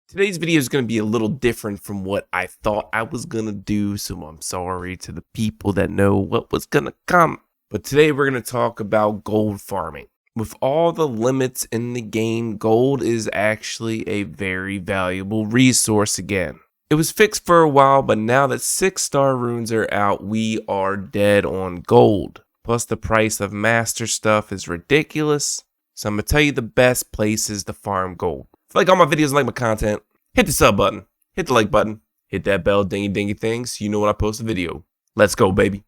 Today's video is going to be a little different from what I thought I was going to do, so I'm sorry to the people that know what was going to come. But today we're going to talk about gold farming. With all the limits in the game, gold is actually a very valuable resource again. It was fixed for a while, but now that 6-star runes are out, we are dead on gold. Plus the price of master stuff is ridiculous. So I'm going to tell you the best places to farm gold. If you like all my videos and like my content, hit the sub button, hit the like button, hit that bell dingy dingy thing so you know when I post a video. Let's go, baby.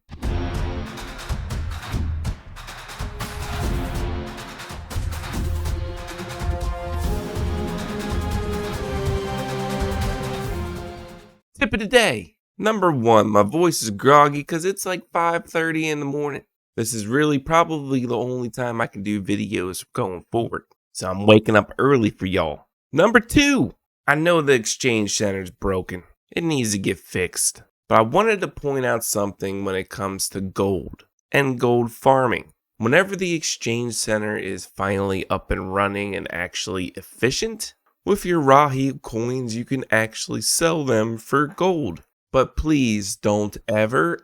Tip of the day. Number 1, my voice is groggy because it's like 5:30 in the morning. This is really probably the only time I can do videos going forward. So I'm waking up early for y'all. Number 2, I know the exchange center is broken. It needs to get fixed. But I wanted to point out something when it comes to gold and gold farming. Whenever the exchange center is finally up and running and actually efficient, with your raw heap coins you can actually sell them for gold. But please don't ever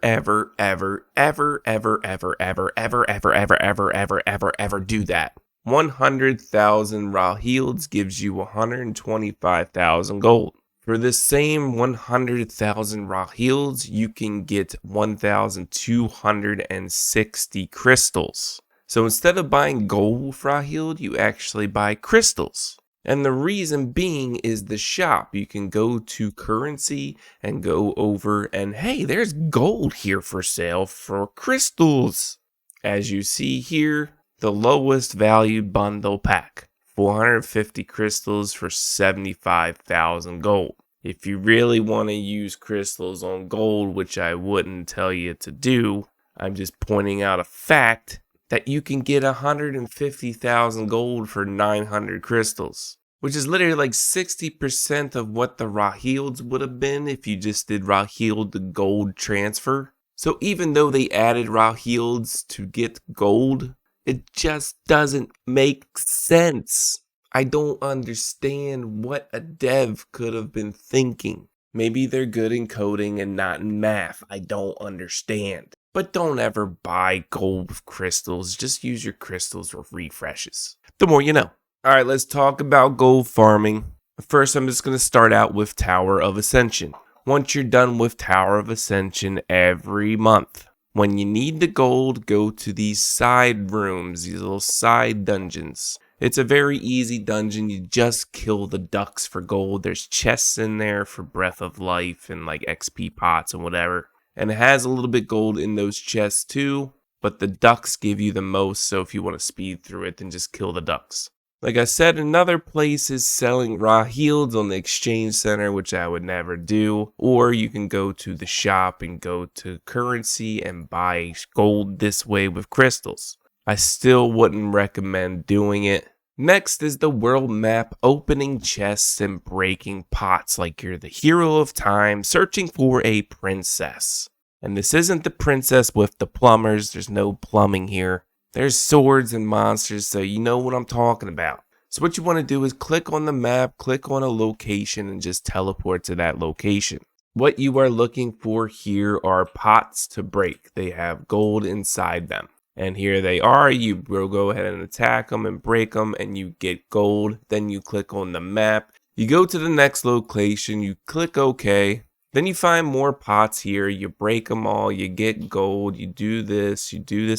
do that. 100,000 raw heals gives you 125,000 gold. For this same 100,000 raw heals, you can get 1,260 crystals. So instead of buying gold raw healed, you actually buy crystals. And the reason being is the shop. You can go to currency and go over and hey, there's gold here for sale for crystals. As you see here, the lowest valued bundle pack, 450 crystals for 75,000 gold. If you really want to use crystals on gold, which I wouldn't tell you to do, I'm just pointing out a fact that you can get 150,000 gold for 900 crystals, which is literally like 60% of what the raw healed would have been if you just did raw healed to gold transfer. So even though they added raw healeds to get gold, it just doesn't make sense. I don't understand what a dev could have been thinking. Maybe they're good in coding and not in math. I don't understand. But don't ever buy gold with crystals. Just use your crystals for refreshes. The more you know. Alright, let's talk about gold farming. First, I'm just going to start out with Tower of Ascension. Once you're done with Tower of Ascension every month, when you need the gold, go to these side rooms, these little side dungeons. It's a very easy dungeon. You just kill the ducks for gold. There's chests in there for Breath of Life and like XP pots and whatever. And it has a little bit gold in those chests too, but the ducks give you the most, so if you want to speed through it, then just kill the ducks. Like I said, another place is selling raw healed on the exchange center, which I would never do. Or you can go to the shop and go to currency and buy gold this way with crystals. I still wouldn't recommend doing it. Next is the world map, opening chests and breaking pots like you're the hero of time searching for a princess. And this isn't the princess with the plumbers, there's no plumbing here. There's swords and monsters, so you know what I'm talking about. So what you want to do is click on the map, click on a location, and just teleport to that location. What you are looking for here are pots to break. They have gold inside them. And here they are. You will go ahead and attack them and break them and you get gold. Then you click on the map. You go to the next location. You click OK. Then you find more pots here. You break them all. You get gold. You do this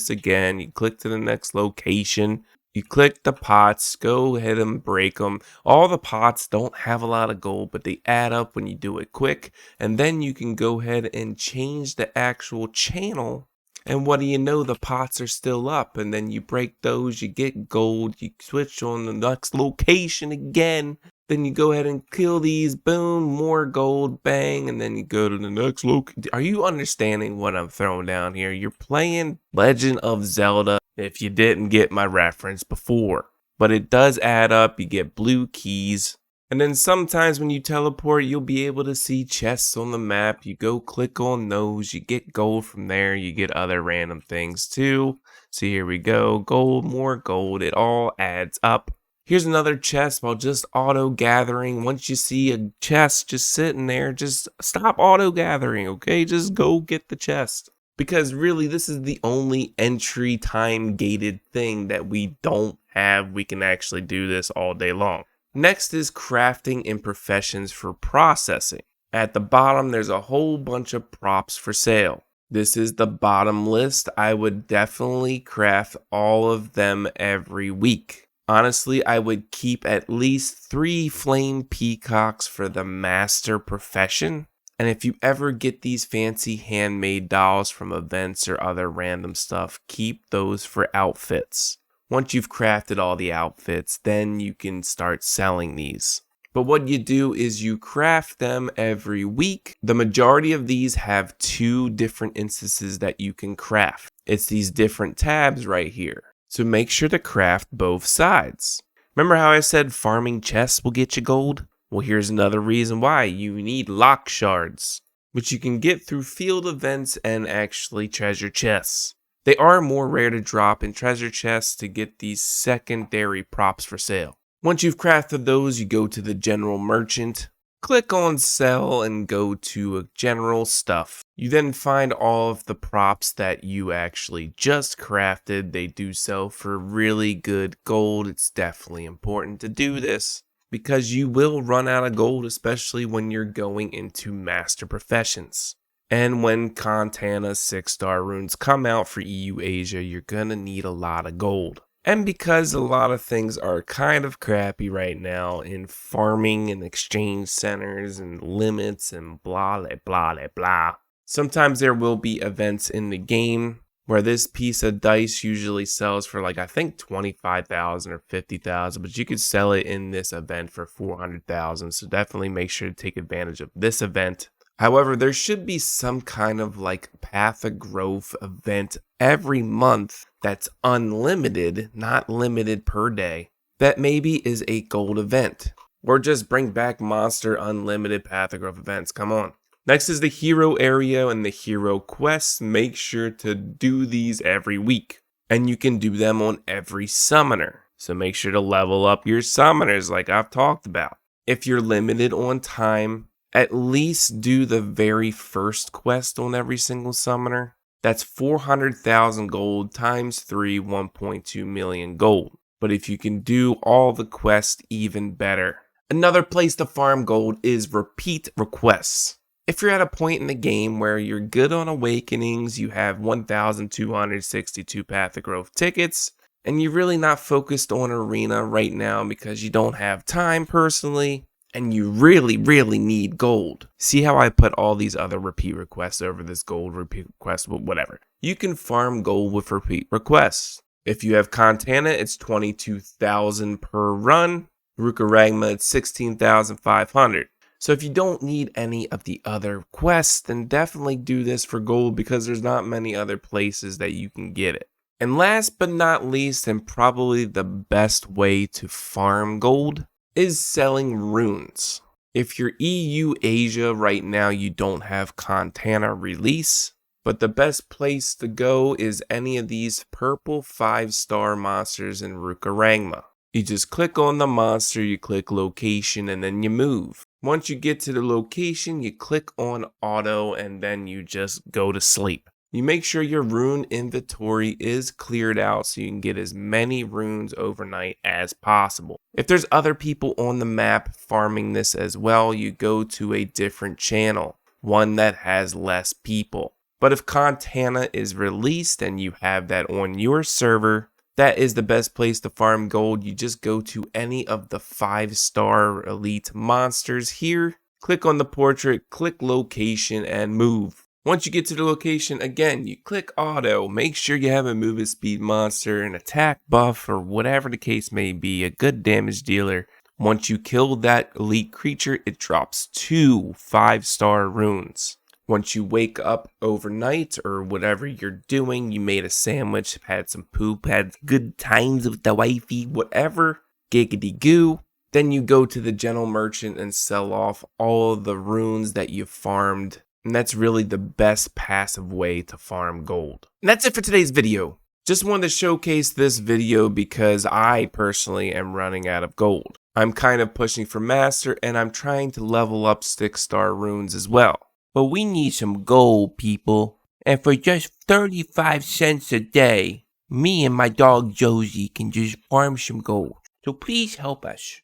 again. You click to the next location. You click the pots. Go ahead and break them. All the pots don't have a lot of gold, but they add up when you do it quick. And then you can go ahead and change the actual channel. And what do you know, the pots are still up, and then you break those, you get gold, you switch on the next location again, then you go ahead and kill these, boom, more gold, bang, and then you go to the next location. Are you understanding what I'm throwing down here? You're playing Legend of Zelda if you didn't get my reference before. But it does add up, you get blue keys. And then sometimes when you teleport, you'll be able to see chests on the map. You go click on those, you get gold from there, you get other random things too. So here we go, gold, more gold, it all adds up. Here's another chest while just auto gathering. Once you see a chest just sitting there, just stop auto gathering, okay? Just go get the chest. Because really, this is the only entry time gated thing that we don't have. We can actually do this all day long. Next is crafting and professions for processing. At the bottom, there's a whole bunch of props for sale. This is the bottom list. I would definitely craft all of them every week. Honestly, I would keep at least 3 flame peacocks for the master profession. And if you ever get these fancy handmade dolls from events or other random stuff, keep those for outfits. Once you've crafted all the outfits, then you can start selling these. But what you do is you craft them every week. The majority of these have 2 different instances that you can craft. It's these different tabs right here. So make sure to craft both sides. Remember how I said farming chests will get you gold? Well, here's another reason why. You need lock shards, which you can get through field events and actually treasure chests. They are more rare to drop in treasure chests to get these secondary props for sale. Once you've crafted those, you go to the general merchant, click on sell and go to a general stuff. You then find all of the props that you actually just crafted. They do sell for really good gold. It's definitely important to do this because you will run out of gold, especially when you're going into master professions. And when Contana's 6-star runes come out for EU Asia, you're gonna need a lot of gold. And because a lot of things are kind of crappy right now in farming and exchange centers and limits and blah, blah, blah, blah. Sometimes there will be events in the game where this piece of dice usually sells for like, I think 25,000 or 50,000, but you could sell it in this event for 400,000. So definitely make sure to take advantage of this event. However, there should be some kind of like path of growth event every month that's unlimited, not limited per day, that maybe is a gold event. Or just bring back monster unlimited path of growth events, come on. Next is the hero area and the hero quests. Make sure to do these every week. And you can do them on every summoner. So make sure to level up your summoners like I've talked about. If you're limited on time, at least do the very first quest on every single summoner. That's 400,000 gold times 3, 1.2 million gold. But if you can do all the quests, even better. Another place to farm gold is repeat requests. If you're at a point in the game where you're good on awakenings, you have 1,262 Path of Growth tickets, and you're really not focused on arena right now because you don't have time personally, and you really, really need gold. See how I put all these other repeat requests over this gold repeat request, whatever. You can farm gold with repeat requests. If you have Contana, it's 22,000 per run. Rukaragma, it's 16,500. So if you don't need any of the other quests, then definitely do this for gold because there's not many other places that you can get it. And last but not least, and probably the best way to farm gold, is selling runes. If you're EU Asia right now, you don't have Contana release, but the best place to go is any of these purple 5-star monsters in Rukaragma. You just click on the monster, you click location, and then you move. Once you get to the location, you click on auto, and then you just go to sleep. You make sure your rune inventory is cleared out so you can get as many runes overnight as possible. If there's other people on the map farming this as well, you go to a different channel, one that has less people. But if Contana is released and you have that on your server, that is the best place to farm gold. You just go to any of the 5-star elite monsters here, click on the portrait, click location, and move. Once you get to the location, again, you click auto. Make sure you have a movement speed monster, an attack buff, or whatever the case may be, a good damage dealer. Once you kill that elite creature, it drops 2 5-star runes. Once you wake up overnight or whatever you're doing, you made a sandwich, had some poop, had good times with the wifey, whatever, giggity goo. Then you go to the general merchant and sell off all of the runes that you farmed. And that's really the best passive way to farm gold. And that's it for today's video. Just wanted to showcase this video because I personally am running out of gold. I'm kind of pushing for master and I'm trying to level up 6-star runes as well. But we need some gold, people. And for just 35 cents a day, me and my dog Josie can just farm some gold. So please help us.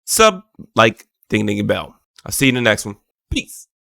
Sub, like, ding ding a bell. I'll see you in the next one. Peace.